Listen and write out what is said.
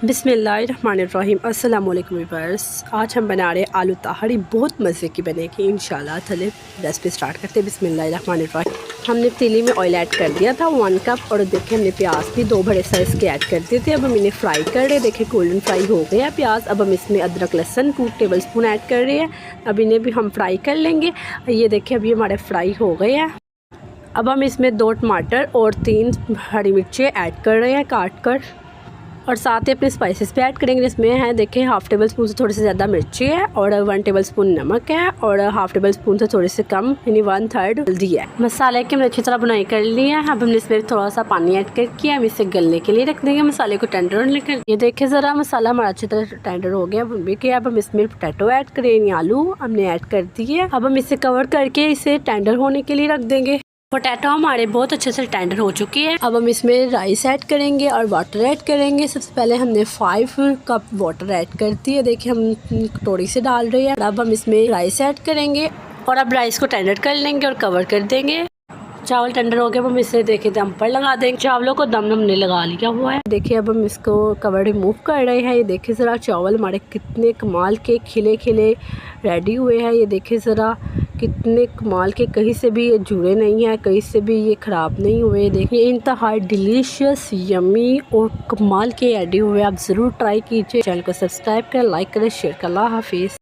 बिस्मिल्लाहिर्रहमानिर्रहीम अस्सलाम वालेकुम व्यूअर्स। आज हम बना रहे आलू ताहरी, बहुत मज़े की बनेगी इंशाल्लाह। चले रेसिपी स्टार्ट करते हैं। बिस्मिल्लाहिर्रहमानिर्रहीम। हमने पतीली में ऑयल ऐड कर दिया था 1 कप, और देखिए हमने प्याज भी 2 बड़े साइज़ के ऐड कर दिए थे। अब हम इन्हें फ्राई कर रहे हैं। देखिए गोल्डन फ्राई हो गया प्याज। अब हम इसमें अदरक लहसुन 2 टेबल स्पून ऐड कर रहे हैं। अब इन्हें भी हम फ्राई कर लेंगे। ये देखिए अभी हमारे फ्राई हो गए हैं। अब हम इसमें 2 टमाटर और 3 हरी मिर्चें ऐड कर रहे हैं काट कर, और साथ ही अपने स्पाइसेस पे ऐड करेंगे। इसमें है देखिए हाफ़ टेबल स्पून से थोड़ी सी ज़्यादा मिर्ची है, और 1 टेबल स्पून नमक है, और हाफ़ टेबल स्पून से थोड़ी सी कम यानी 1/3 हल्दी है। मसाले की हमने अच्छी तरह बुनाई कर ली है। अब हमने इसमें थोड़ा सा पानी ऐड करके हम इसे गलने के लिए रख देंगे, मसाले को टेंडर होने कर। ये देखिए ज़रा मसाला हमारा अच्छी तरह टेंडर हो गया। अब हम इसमें पोटैटो ऐड करें, आलू हमने ऐड कर दिए। अब हम इसे कवर करके इसे टेंडर होने के लिए रख देंगे। पोटैटो हमारे बहुत अच्छे से टेंडर हो चुकी है। अब हम इसमें राइस ऐड करेंगे और वाटर ऐड करेंगे। सबसे पहले हमने 5 कप वाटर ऐड कर दी है। देखिए हम कटोरी से डाल रहे हैं। अब हम इसमें राइस ऐड करेंगे, और अब राइस को टेंडर कर लेंगे और कवर कर देंगे। चावल टेंडर हो गया। अब हम इसे देखिए दम पर लगा देंगे। चावलों को दम हमने लगा लिया हुआ है। देखिए अब हम इसको कवर रिमूव कर रहे हैं। ये देखिए ज़रा चावल हमारे कितने कमाल के खिले खिले रेडी हुए हैं। ये देखिए ज़रा कितने कमाल के, कहीं से भी ये जुड़े नहीं है, कहीं से भी ये ख़राब नहीं हुए। देखिए इंतहा डिलीशियस यमी और कमाल के रेडी हुए। आप ज़रूर ट्राई कीजिए। चैनल को सब्सक्राइब करें, लाइक करें, शेयर करें। अल्लाह हाफिज़।